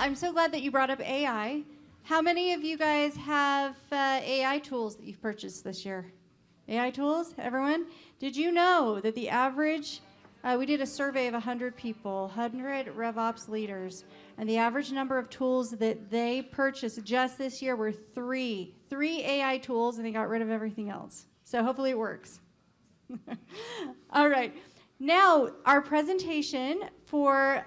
I'm so glad that you brought up AI. How many of you guys have AI tools that you've purchased this year? AI tools, everyone? Did you know that the average, we did a survey of 100 people, 100 RevOps leaders, and the average number of tools that they purchased just this year were three AI tools, and they got rid of everything else. So hopefully it works. All right. Now, our presentation for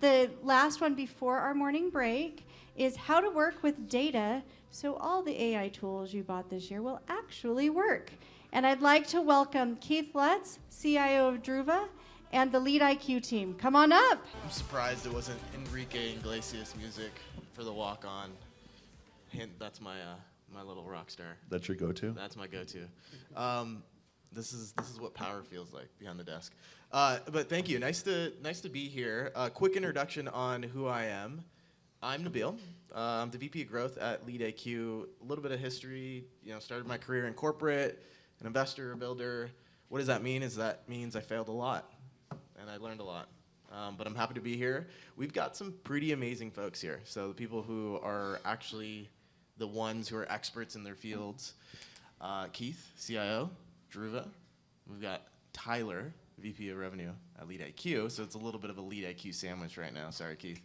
the last one before our morning break is how to work with data so all the AI tools you bought this year will actually work. And I'd like to welcome Keith Lutz, CIO of Druva, and the Lead IQ team. Come on up. I'm surprised it wasn't Enrique Iglesias music for the walk-on. Hint, that's my little rock star. That's your go-to? That's my go-to. This is what power feels like behind the desk. But thank you. Nice to be here. Quick introduction on who I am. I'm Nabil. I'm the VP of Growth at Lead IQ. A little bit of history. Started my career in corporate, an investor, a builder. What does that mean? That means I failed a lot, and I learned a lot. But I'm happy to be here. We've got some pretty amazing folks here. So the people who are actually the ones who are experts in their fields. Keith, CIO, Druva. We've got Tyler, VP of Revenue at Lead IQ. So it's a little bit of a Lead IQ sandwich right now. Sorry, Keith.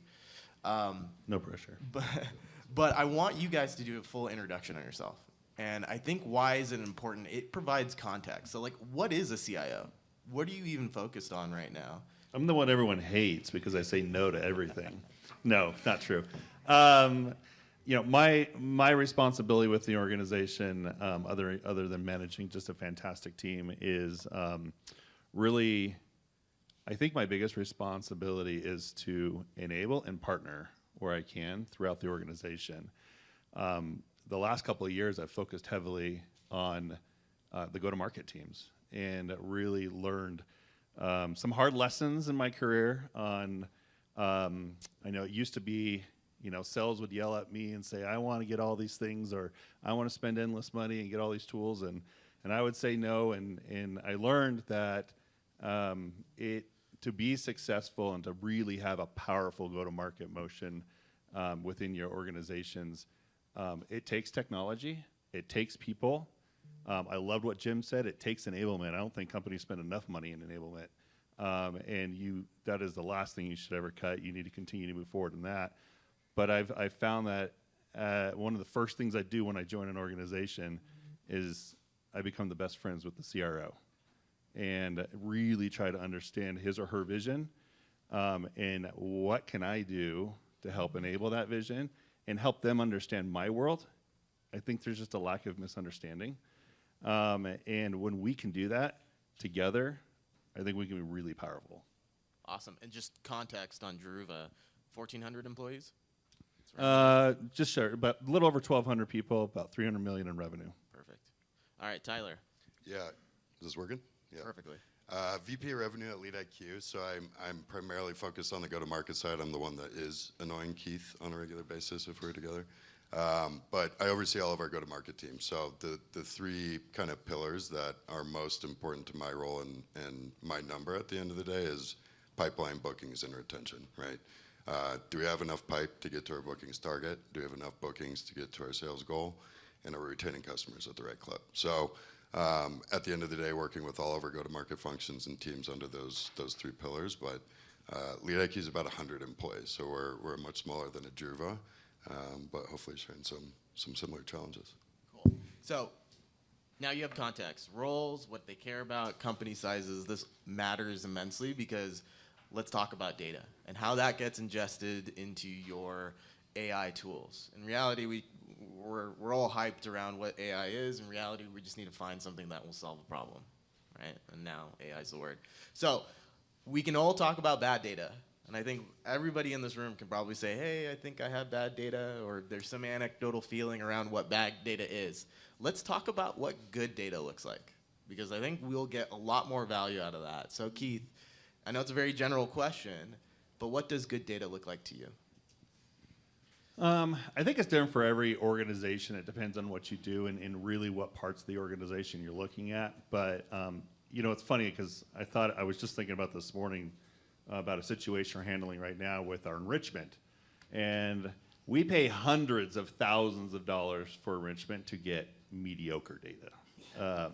No pressure. But I want you guys to do a full introduction on yourself. And I think why is it important? It provides context. So what is a CIO? What are you even focused on right now? I'm the one everyone hates because I say no to everything. No, not true. My responsibility with the organization, other than managing just a fantastic team, is really, I think my biggest responsibility is to enable and partner where I can throughout the organization. The last couple of years, I've focused heavily on the go-to-market teams and really learned some hard lessons in my career on, I know it used to be, sales would yell at me and say, I want to get all these things, or I want to spend endless money and get all these tools, and I would say no, and I learned that to be successful and to really have a powerful go-to-market motion within your organizations, it takes technology, it takes people. I loved what Jim said, it takes enablement. I don't think companies spend enough money in enablement. And that is the last thing you should ever cut. You need to continue to move forward in that. But I've found that one of the first things I do when I join an organization is I become the best friends with the CRO and really try to understand his or her vision and what can I do to help enable that vision and help them understand my world. I think there's just a lack of misunderstanding. And when we can do that together, I think we can be really powerful. Awesome. And just context on Druva, 1,400 employees? Just short, but a little over 1,200 people, about $300 million in revenue. Perfect. All right, Tyler. Yeah, is this working? Yeah. Perfectly. VP of Revenue at Lead IQ, so I'm primarily focused on the go-to-market side. I'm the one that is annoying Keith on a regular basis if we're together. But I oversee all of our go-to-market teams. So the three kind of pillars that are most important to my role and my number at the end of the day is pipeline, bookings, and retention, right? Do we have enough pipe to get to our bookings target? Do we have enough bookings to get to our sales goal? And are we retaining customers at the right clip? So at the end of the day, working with all of our go-to-market functions and teams under those three pillars. But Lead IQ is about 100 employees, so we're much smaller than a Druva, but hopefully sharing some similar challenges. Cool. So now you have context, roles, what they care about, company sizes. This matters immensely because let's talk about data and how that gets ingested into your AI tools. In reality, we're all hyped around what AI is. In reality, we just need to find something that will solve a problem, right? And now AI is the word. So we can all talk about bad data. And I think everybody in this room can probably say, hey, I think I have bad data, or there's some anecdotal feeling around what bad data is. Let's talk about what good data looks like, because I think we'll get a lot more value out of that. So Keith, I know it's a very general question, but what does good data look like to you? I think it's different for every organization. It depends on what you do and really what parts of the organization you're looking at. But it's funny because I was just thinking about this morning about a situation we're handling right now with our enrichment. And we pay hundreds of thousands of dollars for enrichment to get mediocre data.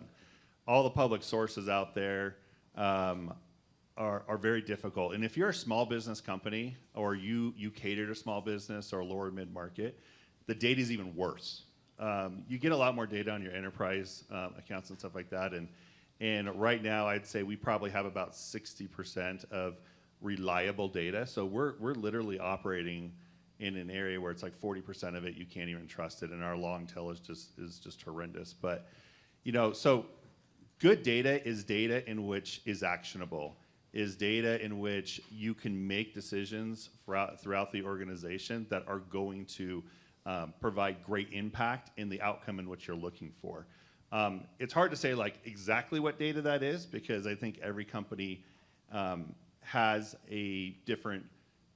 All the public sources out there are very difficult. And if you're a small business company or you cater to small business or lower mid-market, the data is even worse. You get a lot more data on your enterprise accounts and stuff like that. And right now, I'd say we probably have about 60% of reliable data. So we're literally operating in an area where it's like 40% of it you can't even trust it, and our long tail is just horrendous. But so good data is data in which is actionable, is data in which you can make decisions throughout the organization that are going to provide great impact in the outcome in which you're looking for. It's hard to say like exactly what data that is, because I think every company has a different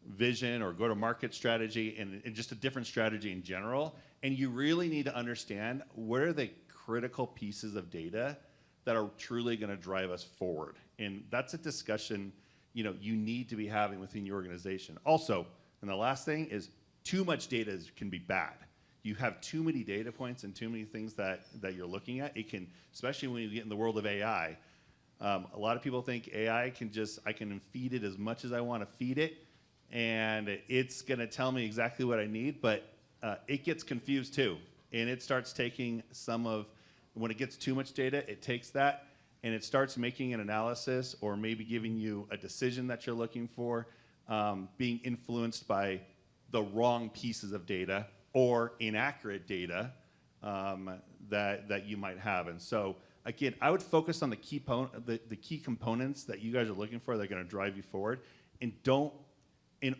vision or go-to-market strategy and just a different strategy in general. And you really need to understand what are the critical pieces of data that are truly going to drive us forward. And that's a discussion you need to be having within your organization. Also, and the last thing is, too much data can be bad. You have too many data points and too many things that you're looking at. It can, especially when you get in the world of AI, a lot of people think AI I can feed it as much as I want to feed it, and it's going to tell me exactly what I need, but it gets confused too. And it starts taking when it gets too much data, it takes that and it starts making an analysis or maybe giving you a decision that you're looking for, being influenced by the wrong pieces of data or inaccurate data that you might have. And so, again, I would focus on the key components that you guys are looking for that are going to drive you forward, and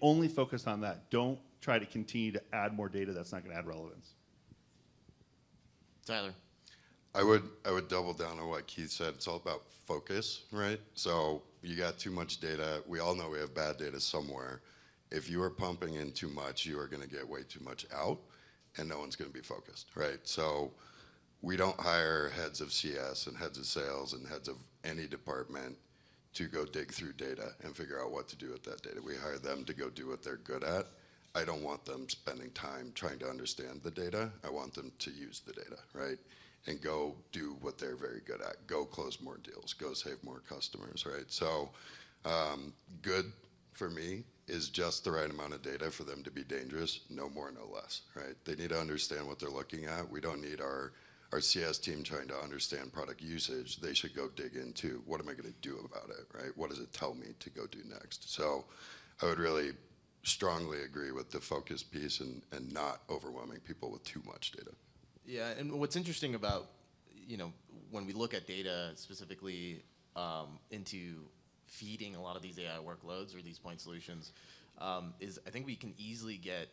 only focus on that. Don't try to continue to add more data that's not going to add relevance. Tyler. I would double down on what Keith said. It's all about focus, right? So you got too much data. We all know we have bad data somewhere. If you are pumping in too much, you are going to get way too much out, and no one's going to be focused, right? So we don't hire heads of CS and heads of sales and heads of any department to go dig through data and figure out what to do with that data. We hire them to go do what they're good at. I don't want them spending time trying to understand the data. I want them to use the data, right? And go do what they're very good at. Go close more deals. Go save more customers, right? So good for me is just the right amount of data for them to be dangerous, no more, no less, right? They need to understand what they're looking at. We don't need our CS team trying to understand product usage. They should go dig into, what am I going to do about it, right? What does it tell me to go do next? So I would really strongly agree with the focus piece and not overwhelming people with too much data. Yeah, and what's interesting about, when we look at data specifically into feeding a lot of these AI workloads or these point solutions, is I think we can easily get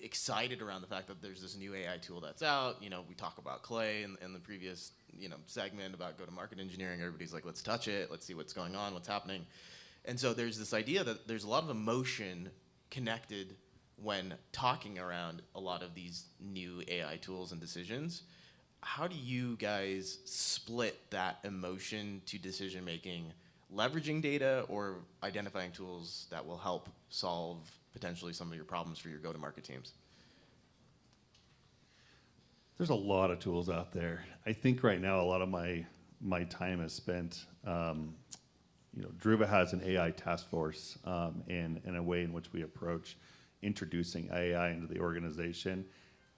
excited around the fact that there's this new AI tool that's out. We talk about Clay in the previous segment about go-to-market engineering. Everybody's like, let's touch it, let's see what's going on, what's happening. And so there's this idea that there's a lot of emotion connected when talking around a lot of these new AI tools and decisions. How do you guys split that emotion to decision making, leveraging data or identifying tools that will help solve potentially some of your problems for your go-to-market teams? There's a lot of tools out there. I think right now a lot of my time is spent. Druva has an AI task force in a way in which we approach introducing AI into the organization,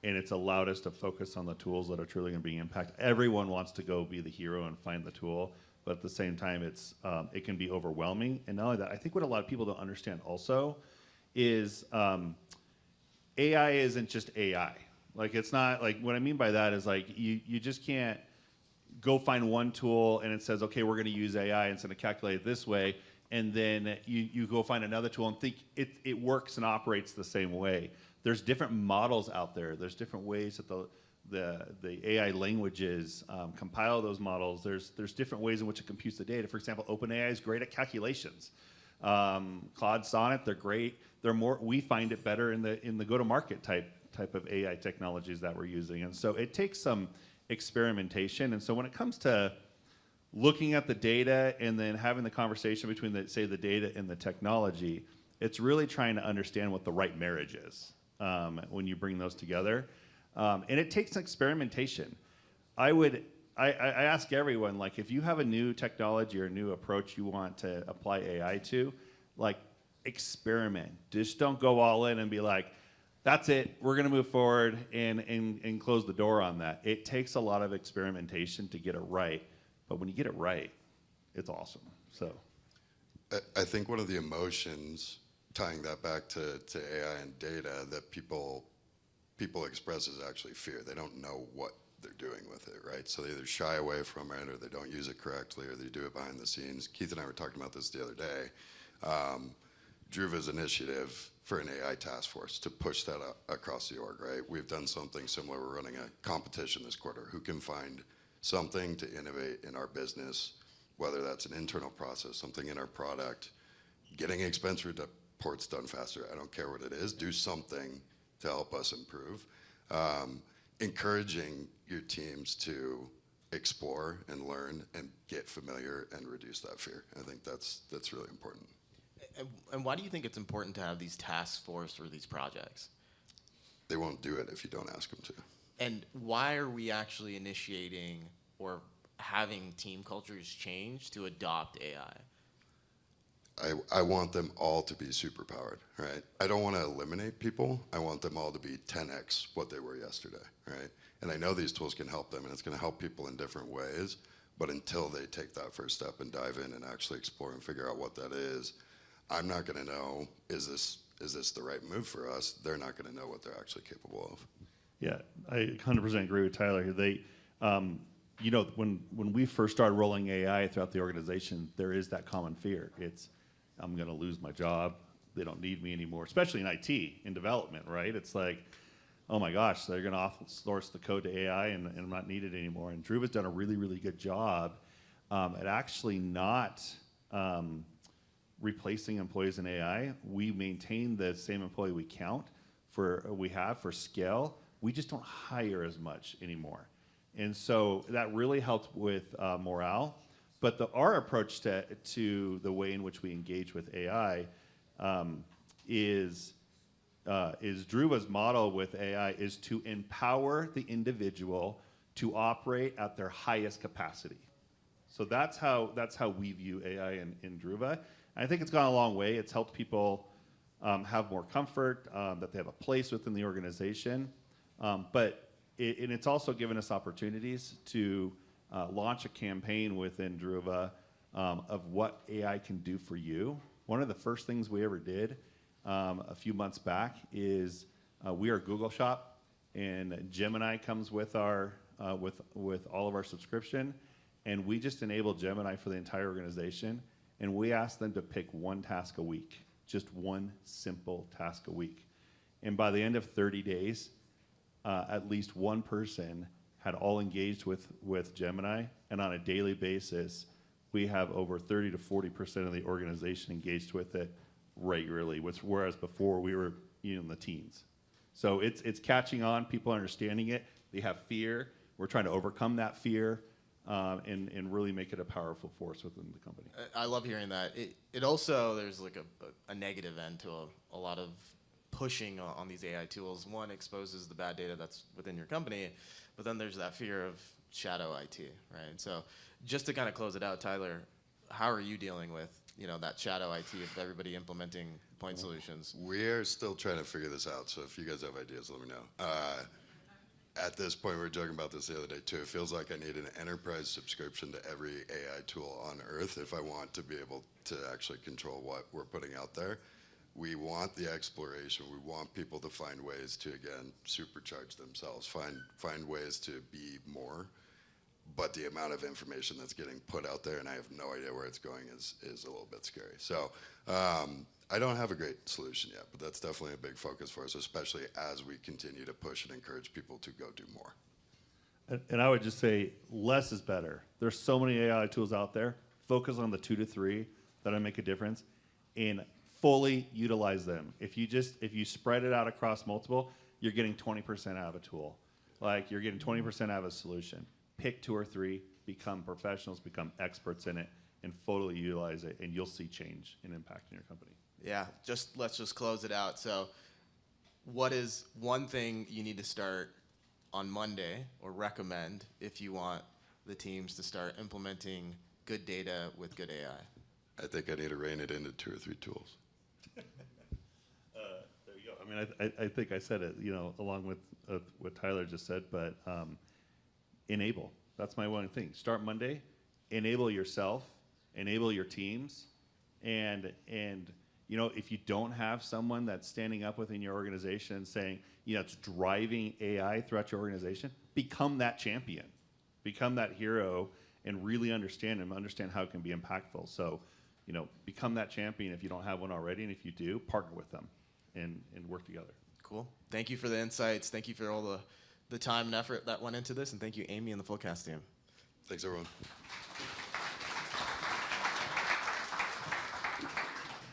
and it's allowed us to focus on the tools that are truly going to be impact. Everyone wants to go be the hero and find the tool, but at the same time, it can be overwhelming. And not only that, I think what a lot of people don't understand also is AI isn't just AI. Like, it's not like, what I mean by that is like you just can't go find one tool and it says, okay, we're going to use AI and it's going to calculate it this way, and then you go find another tool and think it works and operates the same way. There's different models out there. There's different ways that the AI languages compile those models. There's different ways in which it computes the data. For example, OpenAI is great at calculations. Claude Sonnet, they're great. We find it better in the go-to-market type of AI technologies that we're using. And so it takes some experimentation. And so when it comes to looking at the data and then having the conversation between the data and the technology, It's really trying to understand what the right marriage is when you bring those together. And it takes experimentation. I ask everyone, like, if you have a new technology or a new approach you want to apply AI to, like, experiment. Just don't go all in and be like, that's it, we're going to move forward and close the door on that. It takes a lot of experimentation to get it right, but when you get it right, it's awesome. So I think one of the emotions, tying that back to AI and data, that people express is actually fear. They don't know what they're doing with it, right? So they either shy away from it, or they don't use it correctly, or they do it behind the scenes. Keith and I were talking about this the other day. Druva's initiative for an AI task force to push that across the org, right? We've done something similar. We're running a competition this quarter. Who can find something to innovate in our business, whether that's an internal process, something in our product, getting expense reports done faster. I don't care what it is. Do something to help us improve. Encouraging your teams to explore and learn and get familiar and reduce that fear. I think that's really important. And why do you think it's important to have these task force or these projects? They won't do it if you don't ask them to. And why are we actually initiating or having team cultures change to adopt AI? I want them all to be superpowered, right? I don't want to eliminate people. I want them all to be 10x what they were yesterday, right? And I know these tools can help them, and it's going to help people in different ways. But until they take that first step and dive in and actually explore and figure out what that is, I'm not going to know, is this the right move for us? They're not going to know what they're actually capable of. yeah, I 100% agree with Tyler here. They, you know, when we first started rolling AI throughout the organization, there is that common fear. It's, I'm going to lose my job. They don't need me anymore, especially in IT, in development, right? It's like, oh my gosh, they're going to outsource the code to AI and I'm not needed anymore. And Druva's done a really, really good job at actually not replacing employees in AI. We maintain the same employee we have for scale. We just don't hire as much anymore. And so that really helped with morale. But our approach to the way in which we engage with AI is Druva's model with AI is to empower the individual to operate at their highest capacity. So that's how we view AI in Druva. And I think it's gone a long way. It's helped people have more comfort, that they have a place within the organization. But it's also given us opportunities to launch a campaign within Druva of what AI can do for you. One of the first things we ever did a few months back is we are Google Shop, and Gemini comes with our with all of our subscription, and we just enabled Gemini for the entire organization, and we asked them to pick one task a week, just one simple task a week, and by the end of 30 days, at least one person had all engaged with Gemini, and on a daily basis, we have over 30 to 40% of the organization engaged with it regularly, whereas before we were in the teens. So it's catching on. People are understanding it. They have fear. We're trying to overcome that fear and really make it a powerful force within the company. I love hearing that. It also, there's like a negative end to a lot of pushing on these AI tools. One, exposes the bad data that's within your company, but then there's that fear of shadow IT, right? So just to kind of close it out, Tyler, how are you dealing with that shadow IT of everybody implementing point solutions? We're still trying to figure this out, so if you guys have ideas, let me know. At this point, we were joking about this the other day too. It feels like I need an enterprise subscription to every AI tool on earth if I want to be able to actually control what we're putting out there. We want the exploration. We want people to find ways to, again, supercharge themselves, find ways to be more. But the amount of information that's getting put out there, and I have no idea where it's going, is a little bit scary. So I don't have a great solution yet, but that's definitely a big focus for us, especially as we continue to push and encourage people to go do more. And I would just say less is better. There's so many AI tools out there. Focus on the 2 to 3 that'll make a difference, and fully utilize them. If you spread it out across multiple, you're getting 20% out of a tool. Like, you're getting 20% out of a solution. Pick 2 or 3, become professionals, become experts in it, and fully utilize it, and you'll see change and impact in your company. Yeah, let's just close it out. So, what is one thing you need to start on Monday or recommend if you want the teams to start implementing good data with good AI? I think I need to rein it into 2 or 3 tools. There you go. I mean, I think I said it, along with what Tyler just said, but enable. That's my one thing. Start Monday, enable yourself, enable your teams, and if you don't have someone that's standing up within your organization and saying, it's driving AI throughout your organization, become that champion, become that hero, and really understand how it can be impactful. So, become that champion if you don't have one already, and if you do, partner with them and work together. Cool. Thank you for the insights. Thank you for all the time and effort that went into this, and thank you, Amy and the Fullcast team. Thanks, everyone.